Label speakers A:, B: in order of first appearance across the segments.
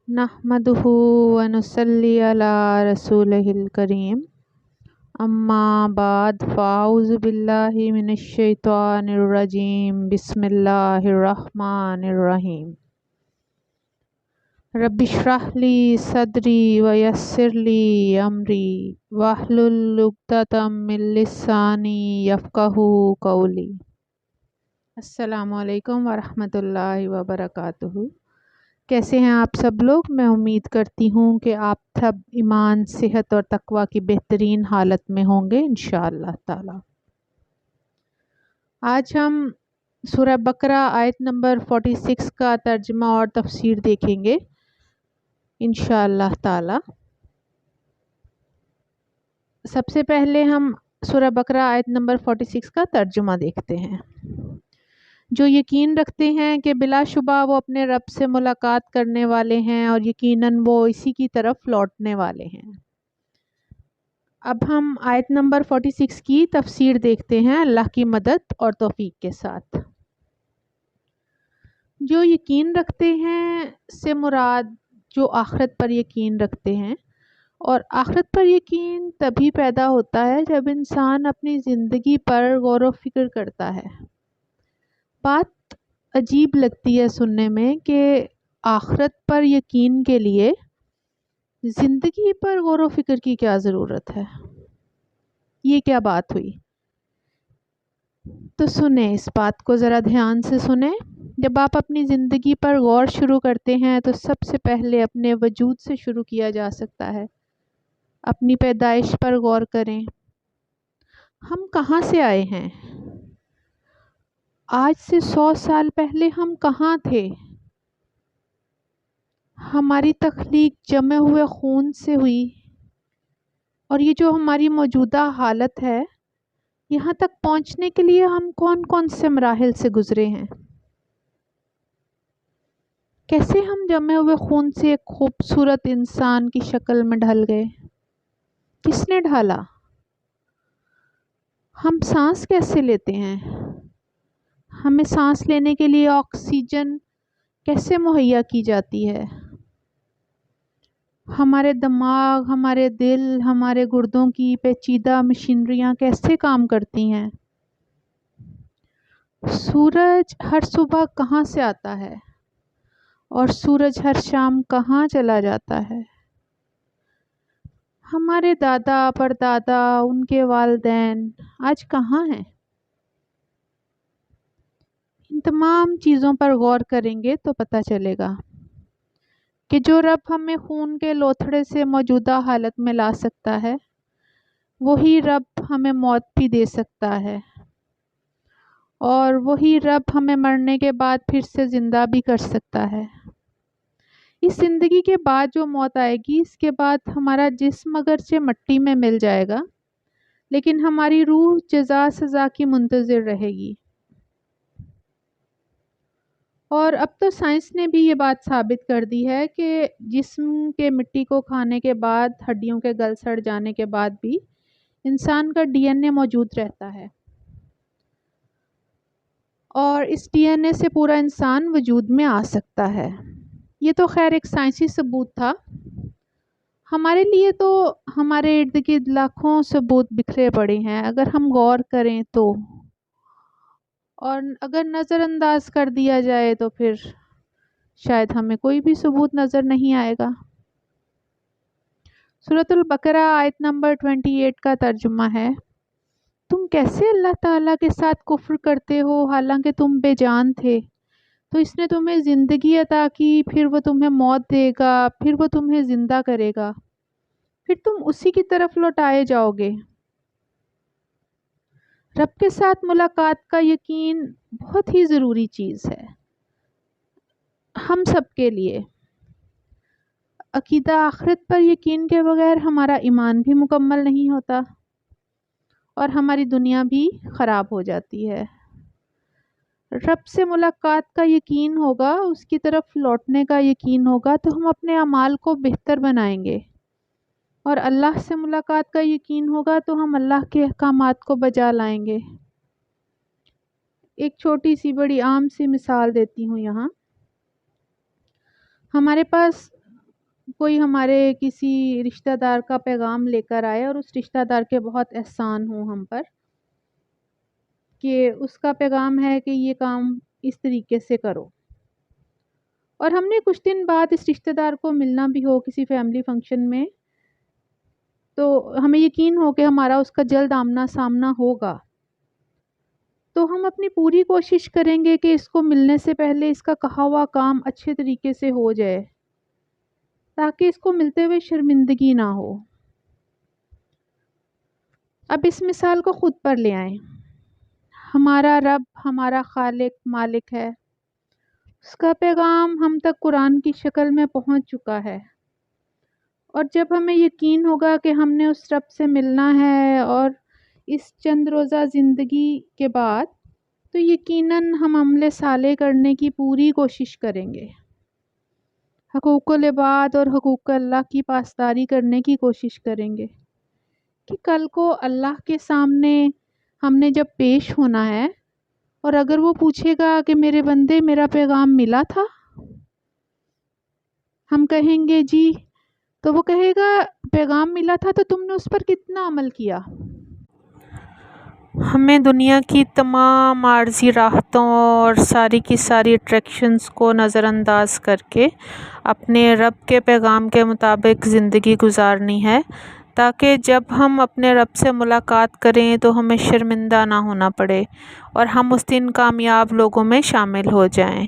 A: नहमदुहु व नुसल्ली अला रसूलिहिल करीम अम्मा बाद फ़ाऊज़ु बिल्लाहि मिनश शैतानिर रजीम बिस्मिल्लाहिर रहमानिर रहीम रब्बिश्रह ली सदरी व यस्सिर ली अमरी वहलुल उक़दतम मिन लिसानी यफ़क़हू क़ौली। अस्सलामु अलैकुम व रहमतुल्लाहि व बरकातुहू। कैसे हैं आप सब लोग? मैं उम्मीद करती हूँ कि आप सब ईमान, सेहत और तकवा की बेहतरीन हालत में होंगे इंशाअल्लाह ताला। आज हम सूरह बकरा आयत नंबर 46 का तर्जुमा और तफसीर देखेंगे इंशाअल्लाह ताला। सबसे पहले हम सूरह बकरा आयत नंबर 46 का तर्जुमा देखते हैं। जो यकीन रखते हैं कि बिलाशुबा वो अपने रब से मुलाकात करने वाले हैं और यकीनन वो इसी की तरफ लौटने वाले हैं। अब हम आयत नंबर 46 की तफसीर देखते हैं अल्लाह की मदद और तौफीक के साथ। जो यकीन रखते हैं से मुराद जो आखिरत पर यकीन रखते हैं, और आखिरत पर यकीन तभी पैदा होता है जब इंसान अपनी ज़िंदगी पर गौर व फिक्र करता है। बात अजीब लगती है सुनने में कि आखिरत पर यकीन के लिए ज़िंदगी पर गौर व फिक्र की क्या ज़रूरत है। ये क्या बात हुई? तो सुने, इस बात को ज़रा ध्यान से सुने। जब आप अपनी ज़िंदगी पर गौर शुरू करते हैं तो सबसे पहले अपने वजूद से शुरू किया जा सकता है। अपनी पैदाइश पर गौर करें। हम कहाँ से आए हैं? आज से 100 साल पहले हम कहाँ थे? हमारी तख्लीक जमे हुए खून से हुई, और ये जो हमारी मौजूदा हालत है, यहाँ तक पहुँचने के लिए हम कौन कौन से मराहिल से गुज़रे हैं। कैसे हम जमे हुए खून से एक खूबसूरत इंसान की शक्ल में ढल गए? किसने ढाला? हम सांस कैसे लेते हैं? हमें सांस लेने के लिए ऑक्सीजन कैसे मुहैया की जाती है? हमारे दिमाग, हमारे दिल, हमारे गुर्दों की पेचीदा मशीनरियाँ कैसे काम करती हैं? सूरज हर सुबह कहाँ से आता है और सूरज हर शाम कहाँ चला जाता है? हमारे दादा परदादा, उनके वालिदैन आज कहाँ हैं? इन तमाम चीज़ों पर गौर करेंगे तो पता चलेगा कि जो रब हमें खून के लोथड़े से मौजूदा हालत में ला सकता है, वही रब हमें मौत भी दे सकता है, और वही रब हमें मरने के बाद फिर से ज़िंदा भी कर सकता है। इस ज़िंदगी के बाद जो मौत आएगी, इसके बाद हमारा जिस्म अगरचे मिट्टी में मिल जाएगा, लेकिन हमारी रूह जज़ा सज़ा की मुंतज़िर रहेगी। और अब तो साइंस ने भी ये बात साबित कर दी है कि जिस्म के मिट्टी को खाने के बाद, हड्डियों के गल सड़ जाने के बाद भी इंसान का डीएनए मौजूद रहता है, और इस डीएनए से पूरा इंसान वजूद में आ सकता है। ये तो खैर एक साइंसी सबूत था। हमारे लिए तो हमारे इर्द गिर्द लाखों सबूत बिखरे पड़े हैं अगर हम गौर करें तो, और अगर नज़रअंदाज कर दिया जाए तो फिर शायद हमें कोई भी सबूत नज़र नहीं आएगा। सूरतुल बकरा आयत नंबर 28 का तर्जुमा है, तुम कैसे अल्लाह ताला के साथ कुफ्र करते हो हालांकि तुम बेजान थे। तो इसने तुम्हें ज़िंदगी अता की, फिर वो तुम्हें मौत देगा, फिर वो तुम्हें ज़िंदा करेगा, फिर तुम उसी की तरफ लौटाए जाओगे। रब के साथ मुलाकात का यकीन बहुत ही ज़रूरी चीज़ है हम सब के लिए। अकीदा आखिरत पर यकीन के बगैर हमारा ईमान भी मुकम्मल नहीं होता और हमारी दुनिया भी ख़राब हो जाती है। रब से मुलाकात का यकीन होगा, उसकी तरफ लौटने का यकीन होगा, तो हम अपने अमाल को बेहतर बनाएंगे, और अल्लाह से मुलाकात का यकीन होगा तो हम अल्लाह के अहकामात को बजा लाएंगे। एक छोटी सी बड़ी आम सी मिसाल देती हूँ यहाँ। हमारे पास کوئی ہمارے کسی رشتہ دار کا پیغام لے کر آئے اور اس رشتہ دار کے بہت احسان ہوں ہم پر، کہ اس کا پیغام ہے کہ یہ کام اس طریقے سے کرو، اور ہم نے کچھ دن بعد اس رشتہ دار کو ملنا بھی ہو کسی فیملی فنکشن میں، تو ہمیں یقین ہو کہ ہمارا اس کا جلد آمنا سامنا ہوگا، تو ہم اپنی پوری کوشش کریں گے کہ اس کو ملنے سے پہلے اس کا کہا ہوا کام اچھے طریقے سے ہو جائے، تاکہ اس کو ملتے ہوئے شرمندگی نہ ہو۔ اب اس مثال کو خود پر لے آئیں۔ ہمارا رب ہمارا خالق مالک ہے، اس کا پیغام ہم تک قرآن کی شکل میں پہنچ چکا ہے، اور جب ہمیں یقین ہوگا کہ ہم نے اس رب سے ملنا ہے اور اس چند روزہ زندگی کے بعد، تو یقیناً ہم عمل صالح کرنے کی پوری کوشش کریں گے، حقوق العباد اور حقوق اللہ کی پاسداری کرنے کی کوشش کریں گے، کہ کل کو اللہ کے سامنے ہم نے جب پیش ہونا ہے، اور اگر وہ پوچھے گا کہ میرے بندے میرا پیغام ملا تھا، ہم کہیں گے جی، تو وہ کہے گا پیغام ملا تھا تو تم نے اس پر کتنا عمل کیا؟ ہمیں دنیا کی تمام عارضی راحتوں اور ساری کی ساری اٹریکشنز کو نظر انداز کر کے اپنے رب کے پیغام کے مطابق زندگی گزارنی ہے، تاکہ جب ہم اپنے رب سے ملاقات کریں تو ہمیں شرمندہ نہ ہونا پڑے اور ہم اس دن کامیاب لوگوں میں شامل ہو جائیں۔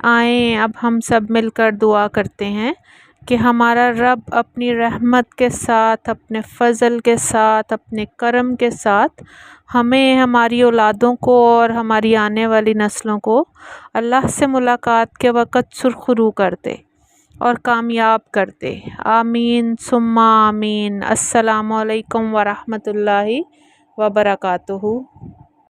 A: آئیں اب ہم سب مل کر دعا کرتے ہیں کہ ہمارا رب اپنی رحمت کے ساتھ، اپنے فضل کے ساتھ، اپنے کرم کے ساتھ ہمیں، ہماری اولادوں کو اور ہماری آنے والی نسلوں کو اللہ سے ملاقات کے وقت سرخرو کر دے اور کامیاب کر دے۔ آمین ثم آمین۔ السلام علیکم ورحمۃ اللہ وبرکاتہ۔